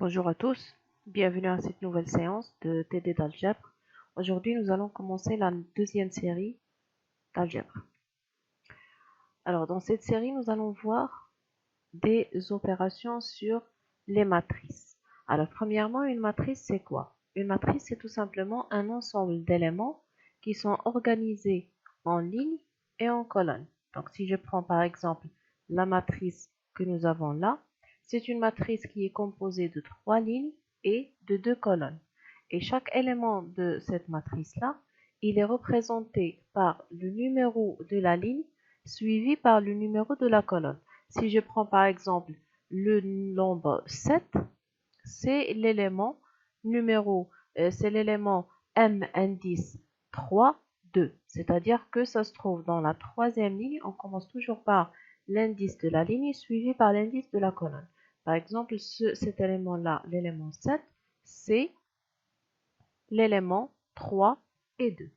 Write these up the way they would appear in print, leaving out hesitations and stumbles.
Bonjour à tous, bienvenue à cette nouvelle séance de TD d'algèbre. Aujourd'hui, nous allons commencer la deuxième série d'algèbre. Alors, dans cette série, nous allons voir des opérations sur les matrices. Alors, premièrement, une matrice, c'est quoi? Une matrice, c'est tout simplement un ensemble d'éléments qui sont organisés en lignes et en colonnes. Donc, si je prends par exemple la matrice que nous avons là, c'est une matrice qui est composée de 3 lignes et de 2 colonnes. Et chaque élément de cette matrice-là, il est représenté par le numéro de la ligne suivi par le numéro de la colonne. Si je prends par exemple le nombre 7, c'est l'élément c'est l'élément M indice 3, 2. C'est-à-dire que ça se trouve dans la troisième ligne. On commence toujours par l'indice de la ligne suivi par l'indice de la colonne. Par exemple, cet élément-là, l'élément 7, c'est l'élément 3 et 2.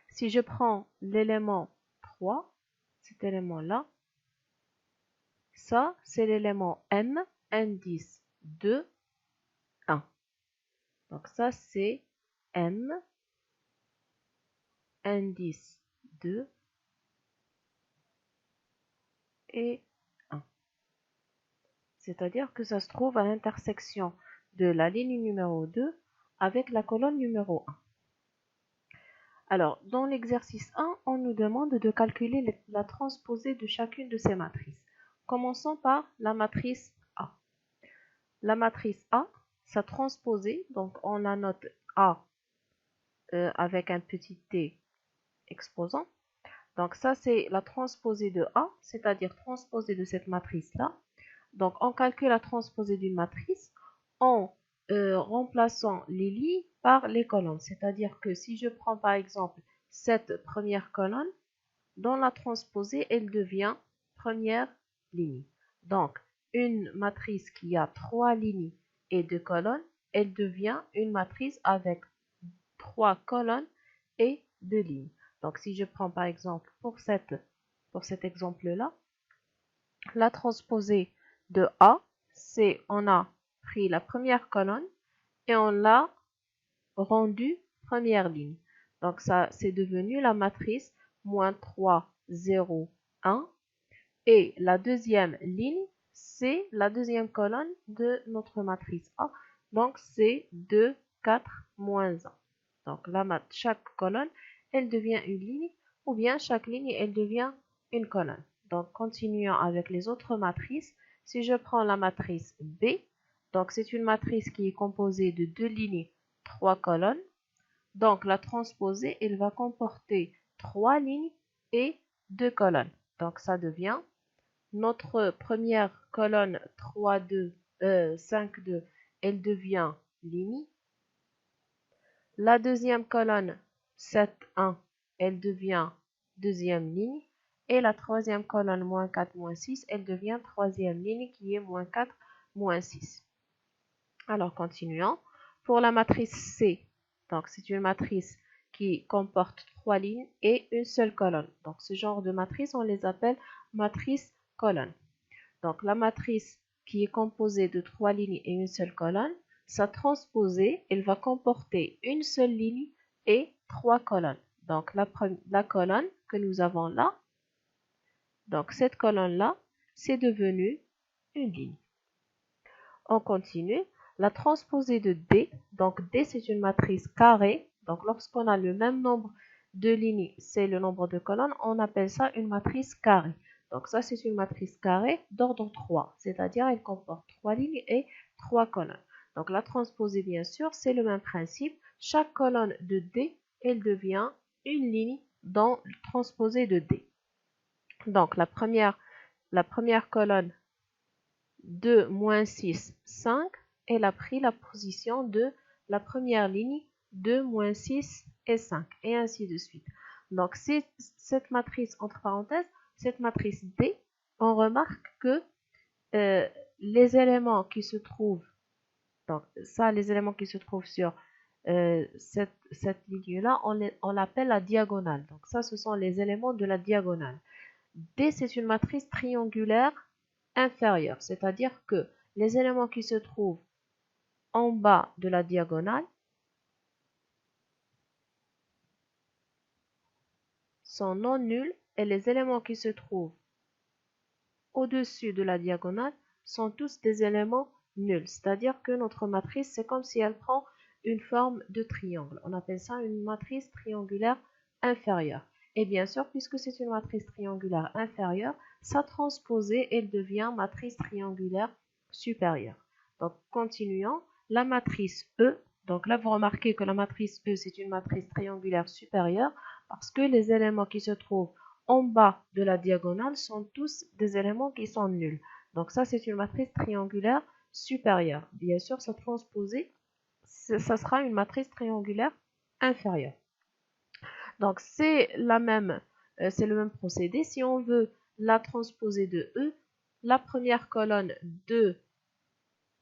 Si je prends l'élément 3, cet élément-là, ça, c'est l'élément M, indice 2, 1. Donc ça, c'est M, indice 2 et 1. C'est-à-dire que ça se trouve à l'intersection de la ligne numéro 2 avec la colonne numéro 1. Alors, dans l'exercice 1, on nous demande de calculer la transposée de chacune de ces matrices. Commençons par la matrice A. La matrice A, sa transposée, donc on la note A avec un petit t exposant. Donc ça, c'est la transposée de A, c'est-à-dire transposée de cette matrice-là. Donc on calcule la transposée d'une matrice en remplaçant les lignes par les colonnes. C'est-à-dire que si je prends par exemple cette première colonne, dans la transposée, elle devient première ligne. Donc une matrice qui a 3 lignes et 2 colonnes, elle devient une matrice avec 3 colonnes et 2 lignes. Donc si je prends par exemple pour cet exemple-là, la transposée de A, c'est on a pris la première colonne et on l'a rendue première ligne. Donc ça, c'est devenu la matrice moins 3, 0, 1. Et la deuxième ligne, c'est la deuxième colonne de notre matrice A. Donc c'est 2, 4, moins 1. Donc chaque colonne, elle devient une ligne, ou bien chaque ligne, elle devient une colonne. Donc continuons avec les autres matrices. Si je prends la matrice B, donc c'est une matrice qui est composée de 2 lignes, 3 colonnes. Donc la transposée, elle va comporter 3 lignes et 2 colonnes. Donc ça devient notre première colonne 3, 2, 5, 2, elle devient ligne. La deuxième colonne 7, 1, elle devient deuxième ligne. Et la troisième colonne moins 4, moins 6, elle devient troisième ligne qui est moins 4, moins 6. Alors continuons. Pour la matrice C, donc c'est une matrice qui comporte 3 lignes et une seule colonne. Donc ce genre de matrice, on les appelle matrices colonnes. Donc la matrice qui est composée de 3 lignes et une seule colonne, sa transposée, elle va comporter une seule ligne et 3 colonnes. Donc la colonne que nous avons là, donc cette colonne-là, c'est devenu une ligne. On continue. La transposée de D, donc D c'est une matrice carrée. Donc lorsqu'on a le même nombre de lignes, c'est le nombre de colonnes, on appelle ça une matrice carrée. Donc ça, c'est une matrice carrée d'ordre 3, c'est-à-dire elle comporte 3 lignes et 3 colonnes. Donc la transposée, bien sûr, c'est le même principe. Chaque colonne de D, elle devient une ligne dans le transposé de D. Donc la première colonne 2, moins 6, 5, elle a pris la position de la première ligne 2, moins 6 et 5, et ainsi de suite. Donc cette matrice, entre parenthèses, cette matrice D, on remarque que les éléments qui se trouvent, donc ça, les éléments qui se trouvent sur cette ligne-là, on l'appelle la diagonale. Donc ça, ce sont les éléments de la diagonale. D, c'est une matrice triangulaire inférieur, c'est-à-dire que les éléments qui se trouvent en bas de la diagonale sont non nuls et les éléments qui se trouvent au-dessus de la diagonale sont tous des éléments nuls. C'est-à-dire que notre matrice, c'est comme si elle prend une forme de triangle. On appelle ça une matrice triangulaire inférieure. Et bien sûr, puisque c'est une matrice triangulaire inférieure, sa transposée, elle devient matrice triangulaire supérieure. Donc, continuons. La matrice E. Donc là, vous remarquez que la matrice E, c'est une matrice triangulaire supérieure parce que les éléments qui se trouvent en bas de la diagonale sont tous des éléments qui sont nuls. Donc ça, c'est une matrice triangulaire supérieure. Bien sûr, sa transposée, ça sera une matrice triangulaire inférieure. Donc c'est le même procédé. Si on veut la transposer de E, la première colonne 2,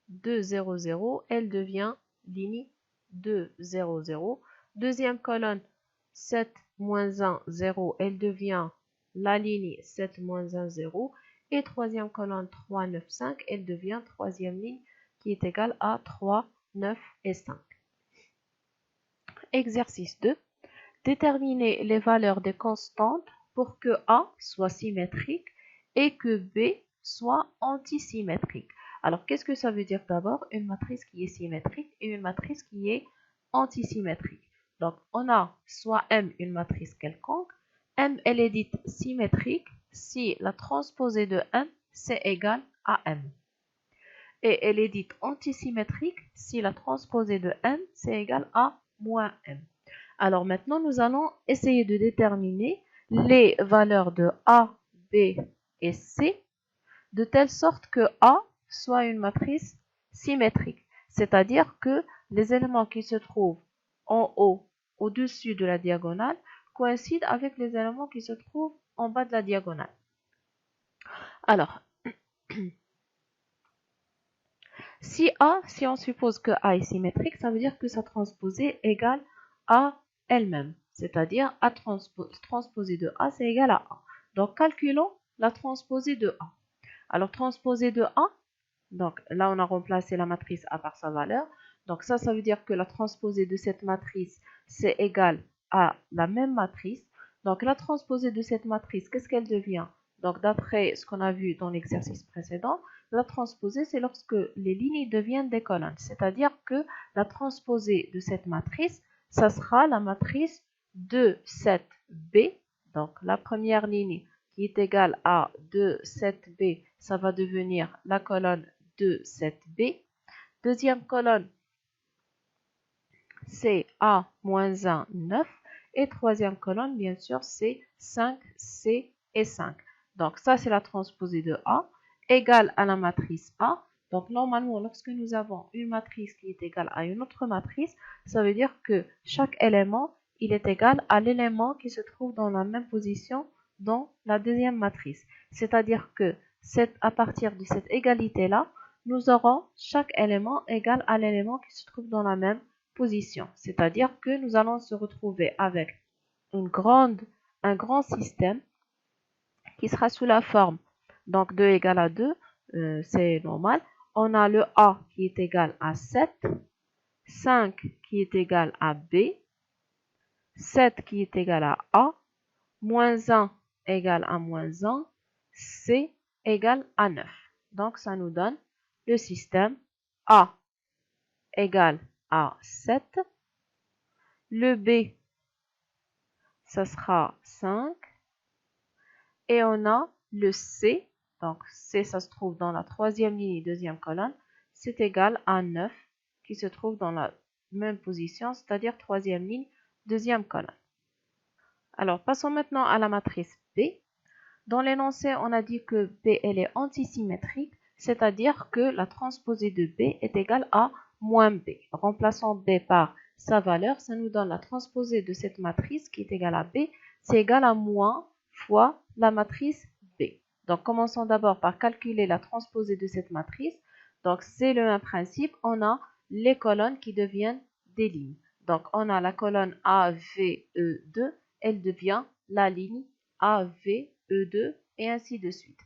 2, 0, 0, elle devient ligne 2, 0, 0. Deuxième colonne 7, moins 1, 0, elle devient la ligne 7, moins 1, 0. Et troisième colonne 3, 9, 5, elle devient troisième ligne qui est égale à 3, 9 et 5. Exercice 2. Déterminer les valeurs des constantes pour que A soit symétrique et que B soit antisymétrique. Alors, qu'est-ce que ça veut dire d'abord? Une matrice qui est symétrique et une matrice qui est antisymétrique. Donc, on a soit M, une matrice quelconque. M, elle est dite symétrique si la transposée de M, c'est égal à M. Et elle est dite antisymétrique si la transposée de M, c'est égal à moins M. Alors maintenant, nous allons essayer de déterminer les valeurs de A, B et C de telle sorte que A soit une matrice symétrique. C'est-à-dire que les éléments qui se trouvent en haut, au-dessus de la diagonale, coïncident avec les éléments qui se trouvent en bas de la diagonale. Alors, si on suppose que A est symétrique, ça veut dire que sa transposée égale à elle-même. C'est-à-dire A transposée de A, c'est égal à A. Donc, calculons la transposée de A. Alors, transposée de A, donc là, on a remplacé la matrice A par sa valeur. Donc, ça veut dire que la transposée de cette matrice, c'est égal à la même matrice. Donc, la transposée de cette matrice, qu'est-ce qu'elle devient? Donc, d'après ce qu'on a vu dans l'exercice précédent, la transposée, c'est lorsque les lignes deviennent des colonnes. C'est-à-dire que la transposée de cette matrice, ça sera la matrice 2, 7, B. Donc, la première ligne qui est égale à 2, 7, B, ça va devenir la colonne 2, 7, B. Deuxième colonne, c'est A, moins 1, 9. Et troisième colonne, bien sûr, c'est 5, C et 5. Donc, ça, c'est la transposée de A, égale à la matrice A. Donc, normalement, lorsque nous avons une matrice qui est égale à une autre matrice, ça veut dire que chaque élément, il est égal à l'élément qui se trouve dans la même position dans la deuxième matrice. C'est-à-dire que à partir de cette égalité-là, nous aurons chaque élément égal à l'élément qui se trouve dans la même position. C'est-à-dire que nous allons se retrouver avec un grand système qui sera sous la forme donc 2 égale à 2, c'est normal. On a le A qui est égal à 7, 5 qui est égal à B, 7 qui est égal à A, moins 1 égale à moins 1, C égale à 9. Donc ça nous donne le système A égale à 7, le B, ça sera 5, et on a le C, donc C, ça se trouve dans la troisième ligne, deuxième colonne, c'est égal à 9, qui se trouve dans la même position, c'est-à-dire troisième ligne, deuxième colonne. Alors, passons maintenant à la matrice B. Dans l'énoncé, on a dit que B, elle est antisymétrique, c'est-à-dire que la transposée de B est égale à moins B. Remplaçons B par sa valeur, ça nous donne la transposée de cette matrice qui est égale à B, c'est égal à moins fois la matrice B. Donc, commençons d'abord par calculer la transposée de cette matrice. Donc, c'est le même principe, on a les colonnes qui deviennent des lignes. Donc, on a la colonne AVE2, elle devient la ligne AVE2 et ainsi de suite.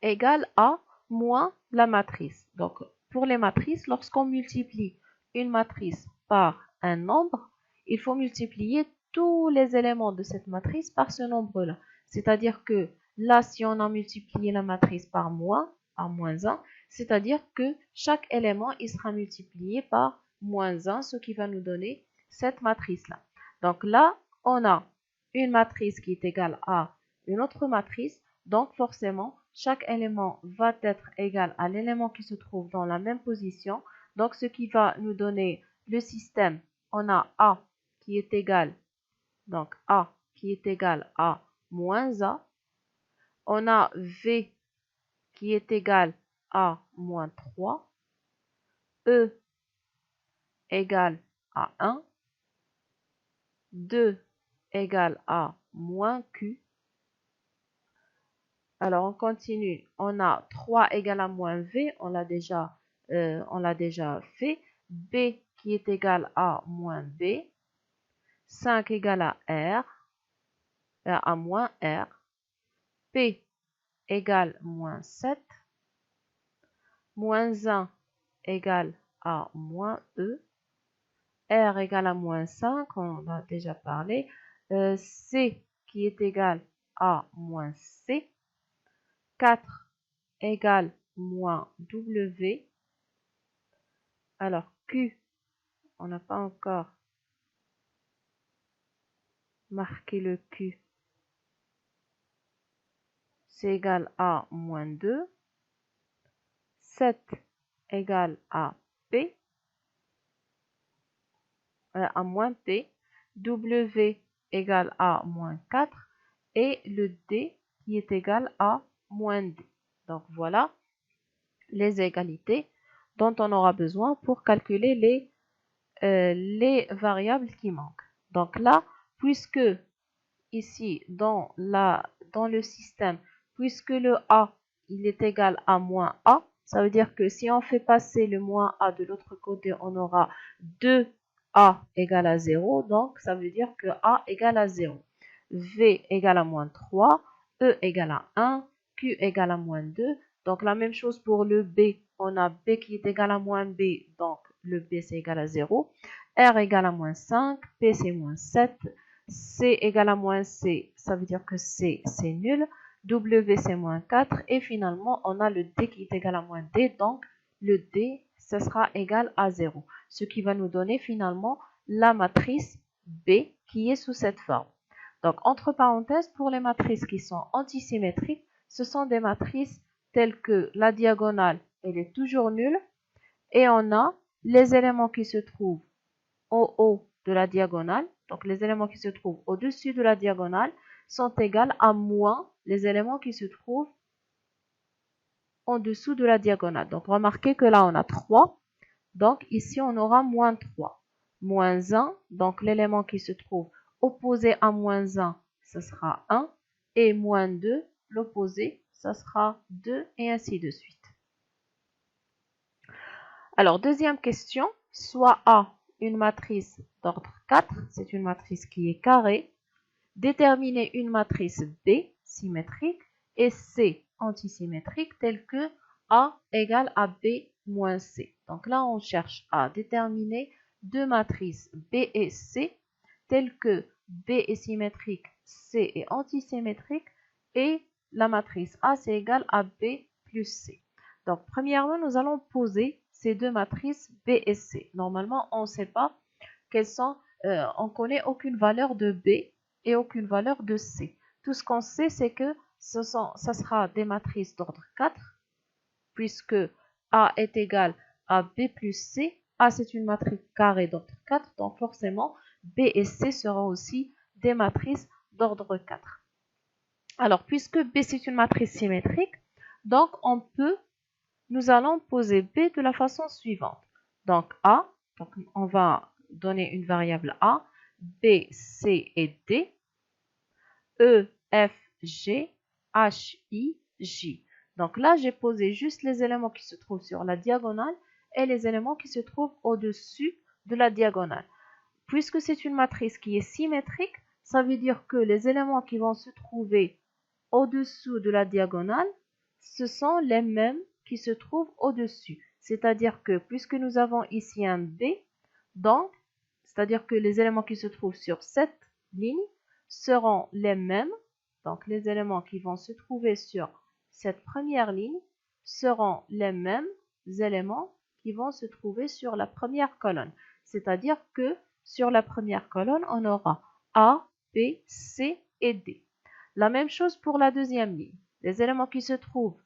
égale à moins la matrice. Donc, pour les matrices, lorsqu'on multiplie une matrice par un nombre, il faut multiplier tous les éléments de cette matrice par ce nombre-là. C'est-à-dire que là, si on a multiplié la matrice par moins 1, c'est-à-dire que chaque élément, il sera multiplié par moins 1, ce qui va nous donner cette matrice-là. Donc là, on a une matrice qui est égale à une autre matrice. Donc forcément, chaque élément va être égal à l'élément qui se trouve dans la même position. Donc ce qui va nous donner le système, on a A qui est égal, donc A qui est égal à moins A. On a V qui est égal à moins 3. E égale à 1. 2 égale à moins Q. Alors, on continue. On a 3 égale à moins V. On l'a déjà fait. B qui est égal à moins B. 5 égale à R. À moins R. P égale moins 7. Moins 1 égale à moins E. R égale à moins 5, on en a déjà parlé. C qui est égal à moins C. 4 égale moins W. Alors Q, on n'a pas encore marqué le Q. C'est égal à moins 2. 7 égale à P. À moins P. W égale à moins 4. Et le D qui est égal à moins D. Donc voilà les égalités dont on aura besoin pour calculer les variables qui manquent. Donc là, puisque ici dans le système, puisque le A il est égal à moins A, ça veut dire que si on fait passer le moins A de l'autre côté, on aura 2A égale à 0. Donc ça veut dire que A égale à 0. V égale à moins 3, E égale à 1, Q égale à moins 2. Donc la même chose pour le B. On a B qui est égal à moins B, donc le B c'est égal à 0. R égale à moins 5, P c'est moins 7, C égale à moins C, ça veut dire que C c'est nul, W c'est moins 4 et finalement on a le D qui est égal à moins D, donc le D ce sera égal à 0. Ce qui va nous donner finalement la matrice B qui est sous cette forme. Donc entre parenthèses, pour les matrices qui sont antisymétriques, ce sont des matrices telles que la diagonale, elle est toujours nulle, et on a les éléments qui se trouvent au haut de la diagonale, donc les éléments qui se trouvent au-dessus de la diagonale sont égaux à moins les éléments qui se trouvent en dessous de la diagonale. Donc remarquez que là on a 3, donc ici on aura moins 3. Moins 1, donc l'élément qui se trouve opposé à moins 1, ce sera 1, et moins 2, l'opposé, ça sera 2, et ainsi de suite. Alors, deuxième question, soit A, une matrice d'ordre 4, c'est une matrice qui est carrée, déterminer une matrice B, symétrique, et C, antisymétrique, telle que A égale à B moins C. Donc là, on cherche à déterminer deux matrices B et C, telles que B est symétrique, C est antisymétrique, et la matrice A, c'est égal à B plus C. Donc, premièrement, nous allons poser ces deux matrices B et C. Normalement, on ne sait pas quelles sont, on ne connaît aucune valeur de B et aucune valeur de C. Tout ce qu'on sait, c'est que ça sera des matrices d'ordre 4, puisque A est égal à B plus C. A, c'est une matrice carrée d'ordre 4, donc forcément, B et C seront aussi des matrices d'ordre 4. Alors, puisque B, c'est une matrice symétrique, donc nous allons poser B de la façon suivante. Donc A, donc on va donner une variable A, B, C et D, E, F, G, H, I, J. Donc là, j'ai posé juste les éléments qui se trouvent sur la diagonale et les éléments qui se trouvent au-dessus de la diagonale. Puisque c'est une matrice qui est symétrique, ça veut dire que les éléments qui vont se trouver au-dessous de la diagonale, ce sont les mêmes qui se trouvent au-dessus. C'est-à-dire que puisque nous avons ici un B, donc, c'est-à-dire que les éléments qui se trouvent sur cette ligne seront les mêmes. Donc, les éléments qui vont se trouver sur cette première ligne seront les mêmes éléments qui vont se trouver sur la première colonne. C'est-à-dire que sur la première colonne, on aura A, B, C et D. La même chose pour la deuxième ligne. Les éléments qui se trouvent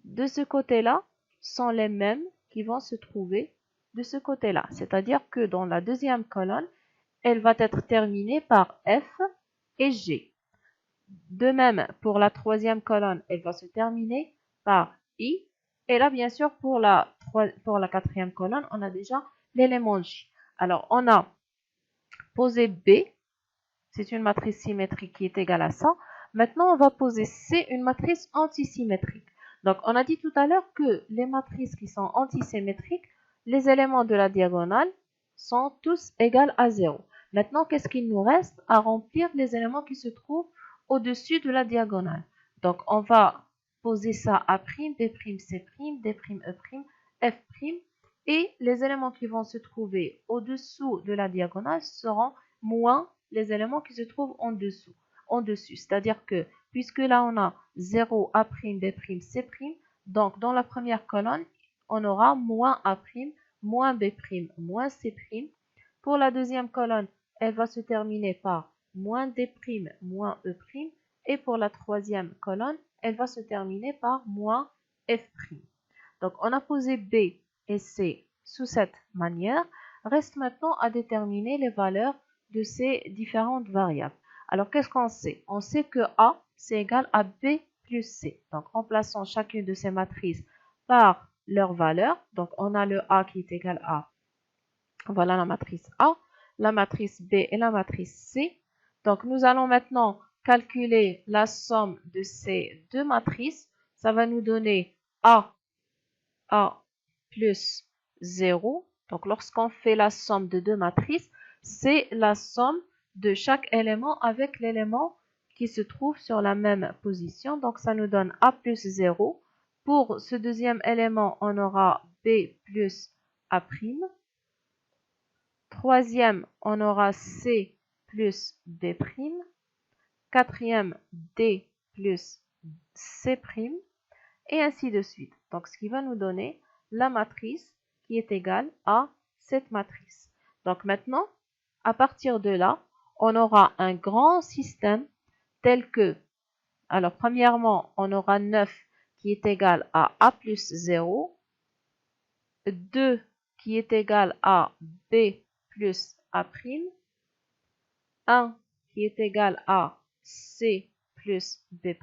de ce côté-là sont les mêmes qui vont se trouver de ce côté-là. C'est-à-dire que dans la deuxième colonne, elle va être terminée par F et G. De même, pour la troisième colonne, elle va se terminer par I. Et là, bien sûr, pour la quatrième colonne, on a déjà l'élément J. Alors, on a posé B, c'est une matrice symétrique qui est égale à ça. Maintenant, on va poser C, une matrice antisymétrique. Donc, on a dit tout à l'heure que les matrices qui sont antisymétriques, les éléments de la diagonale sont tous égaux à 0. Maintenant, qu'est-ce qu'il nous reste à remplir les éléments qui se trouvent au-dessus de la diagonale? Donc, on va poser ça A', B', C', D', E', F', et les éléments qui vont se trouver au-dessous de la diagonale seront moins les éléments qui se trouvent en dessus. C'est-à-dire que, puisque là on a 0, A', B', C', donc dans la première colonne, on aura moins A', moins B', moins C'. Pour la deuxième colonne, elle va se terminer par moins D', moins E'. Et pour la troisième colonne, elle va se terminer par moins F'. Donc on a posé B et C sous cette manière. Reste maintenant à déterminer les valeurs de ces différentes variables. Alors, qu'est-ce qu'on sait? On sait que A, c'est égal à B plus C. Donc, remplaçons chacune de ces matrices par leur valeur. Donc, on a le A qui est égal à, voilà la matrice A, la matrice B et la matrice C. Donc, nous allons maintenant calculer la somme de ces deux matrices. Ça va nous donner A plus 0. Donc, lorsqu'on fait la somme de deux matrices, c'est la somme de chaque élément avec l'élément qui se trouve sur la même position. Donc, ça nous donne A plus 0. Pour ce deuxième élément, on aura B plus A'. Troisième, on aura C plus B'. Quatrième, D plus C'. Et ainsi de suite. Donc, ce qui va nous donner la matrice qui est égale à cette matrice. Donc, maintenant, à partir de là, on aura un grand système tel que, alors, premièrement, on aura 9 qui est égal à A plus 0, 2 qui est égal à B plus A', 1 qui est égal à C plus B',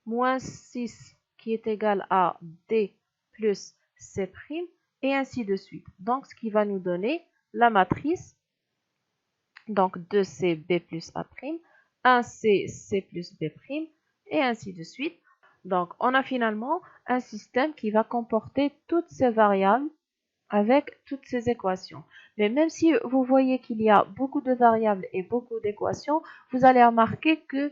moins 6 qui est égal à D plus C', et ainsi de suite. Donc, ce qui va nous donner la matrice, donc 2C, B plus A', 1C, C plus B', et ainsi de suite. Donc, on a finalement un système qui va comporter toutes ces variables avec toutes ces équations. Mais même si vous voyez qu'il y a beaucoup de variables et beaucoup d'équations, vous allez remarquer que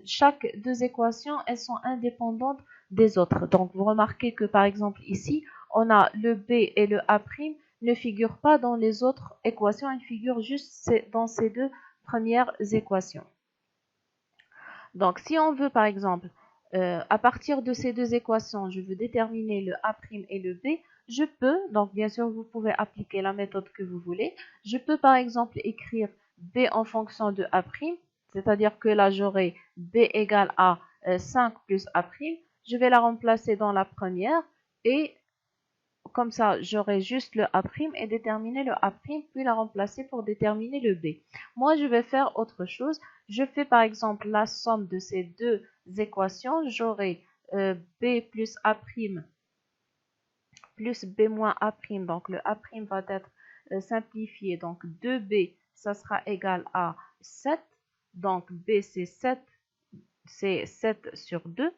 chaque deux équations, elles sont indépendantes des autres. Donc, vous remarquez que par exemple ici, on a le B et le A' ne figurent pas dans les autres équations, ils figurent juste dans ces deux premières équations. Donc, si on veut par exemple, à partir de ces deux équations, je veux déterminer le A' et le B, je peux, donc bien sûr vous pouvez appliquer la méthode que vous voulez, je peux par exemple écrire B en fonction de A', c'est-à-dire que là j'aurai B égale à 5 plus A', je vais la remplacer dans la première et comme ça j'aurai juste le A' et déterminer le A', puis la remplacer pour déterminer le B. Moi je vais faire autre chose, je fais par exemple la somme de ces deux équations, j'aurai B plus A' plus B moins A', donc le A' va être simplifié, donc 2B, ça sera égal à 7, donc B c'est 7 sur 2,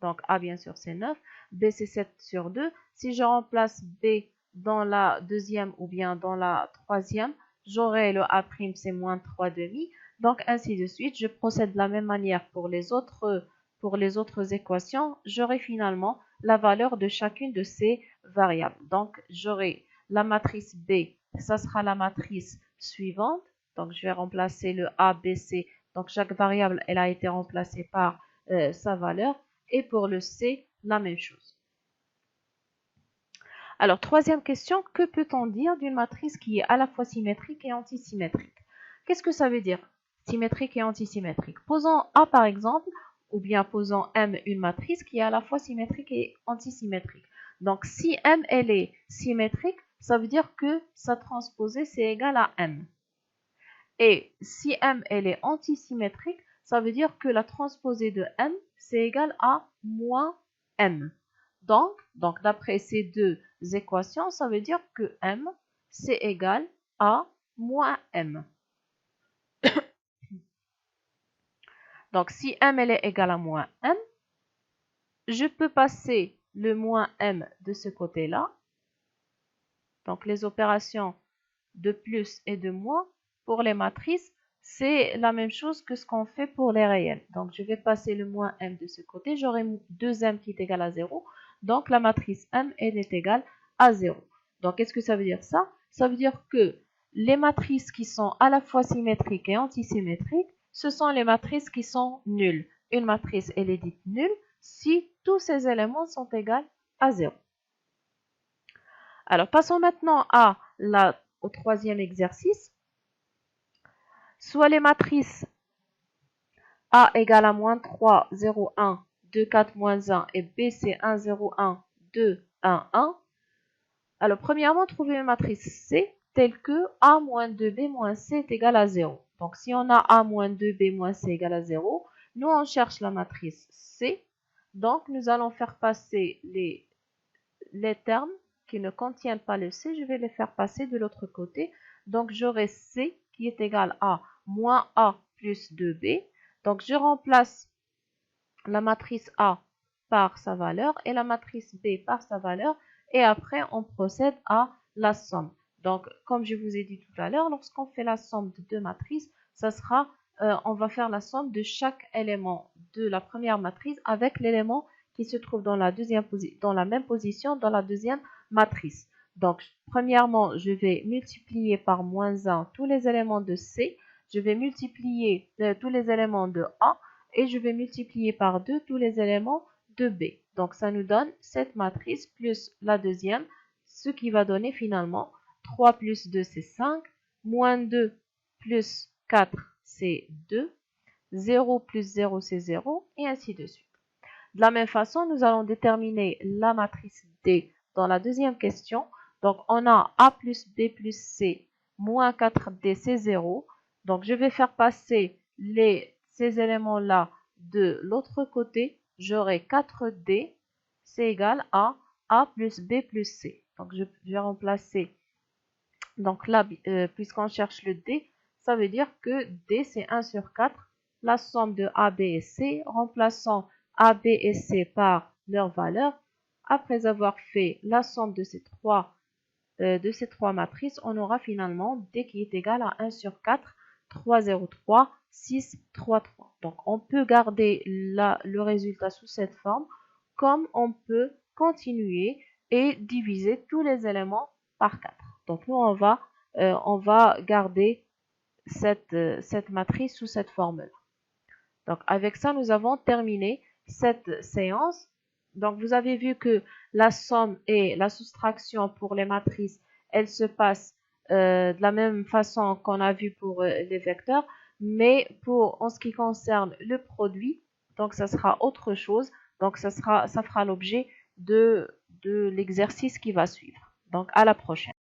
donc A bien sûr c'est 9, B c'est 7 sur 2, si je remplace B dans la deuxième ou bien dans la troisième, j'aurai le A' c'est moins 3 demi, donc ainsi de suite, je procède de la même manière pour les autres pour les autres équations, j'aurai finalement la valeur de chacune de ces variables. Donc, j'aurai la matrice B, ça sera la matrice suivante. Donc, je vais remplacer le A, B, C. Donc, chaque variable, elle a été remplacée par sa valeur. Et pour le C, la même chose. Alors, troisième question, que peut-on dire d'une matrice qui est à la fois symétrique et antisymétrique? Qu'est-ce que ça veut dire, symétrique et antisymétrique? Posons A par exemple, ou bien posons M une matrice qui est à la fois symétrique et antisymétrique. Donc, si M, elle est symétrique, ça veut dire que sa transposée, c'est égal à M. Et si M, elle est antisymétrique, ça veut dire que la transposée de M, c'est égal à moins M. Donc d'après ces deux équations, ça veut dire que M, c'est égal à moins M. Donc, si M, elle est égale à moins M, je peux passer le moins M de ce côté-là. Donc, les opérations de plus et de moins pour les matrices, c'est la même chose que ce qu'on fait pour les réels. Donc, je vais passer le moins M de ce côté. J'aurai 2M qui est égal à 0. Donc, la matrice M, elle est égale à 0. Donc, qu'est-ce que ça veut dire ça? Ça veut dire que les matrices qui sont à la fois symétriques et antisymétriques, ce sont les matrices qui sont nulles. Une matrice, elle est dite nulle si tous ses éléments sont égaux à 0. Alors, passons maintenant au troisième exercice. Soit les matrices A égale à moins 3, 0, 1, 2, 4, moins 1 et B c'est 1, 0, 1, 2, 1, 1. Alors, premièrement, trouver une matrice C telle que A moins 2B moins C est égal à 0. Donc, si on a A moins 2B moins C égale à 0, nous on cherche la matrice C. Donc, nous allons faire passer les termes qui ne contiennent pas le C, je vais les faire passer de l'autre côté. Donc, j'aurai C qui est égal à moins A plus 2B. Donc, je remplace la matrice A par sa valeur et la matrice B par sa valeur. Et après, on procède à la somme. Donc, comme je vous ai dit tout à l'heure, lorsqu'on fait la somme de deux matrices, ça sera, on va faire la somme de chaque élément de la première matrice avec l'élément qui se trouve dans la même position dans la deuxième matrice. Donc, premièrement, je vais multiplier par moins 1 tous les éléments de C. Je vais multiplier tous les éléments de A et je vais multiplier par 2 tous les éléments de B. Donc, ça nous donne cette matrice plus la deuxième, ce qui va donner finalement 3 plus 2, c'est 5, moins 2 plus 4, c'est 2, 0 plus 0, c'est 0, et ainsi de suite. De la même façon, nous allons déterminer la matrice D dans la deuxième question. Donc, on a A plus B plus C moins 4D, c'est 0. Donc, je vais faire passer ces éléments-là de l'autre côté. J'aurai 4D, c'est égal à A plus B plus C. Donc, je vais remplacer. Donc là, puisqu'on cherche le D, ça veut dire que D, c'est 1 sur 4. La somme de A, B et C, remplaçant A, B et C par leur valeur. Après avoir fait la somme de ces trois matrices, on aura finalement D qui est égal à 1 sur 4, 3, 0, 3, 6, 3, 3. Donc, on peut garder le résultat sous cette forme, comme on peut continuer et diviser tous les éléments par 4. Donc, nous, on va garder cette matrice sous cette forme-là. Donc, avec ça, nous avons terminé cette séance. Donc, vous avez vu que la somme et la soustraction pour les matrices, elles se passent de la même façon qu'on a vu pour les vecteurs, mais en ce qui concerne le produit, donc ça sera autre chose. Donc, ça fera l'objet de l'exercice qui va suivre. Donc, à la prochaine.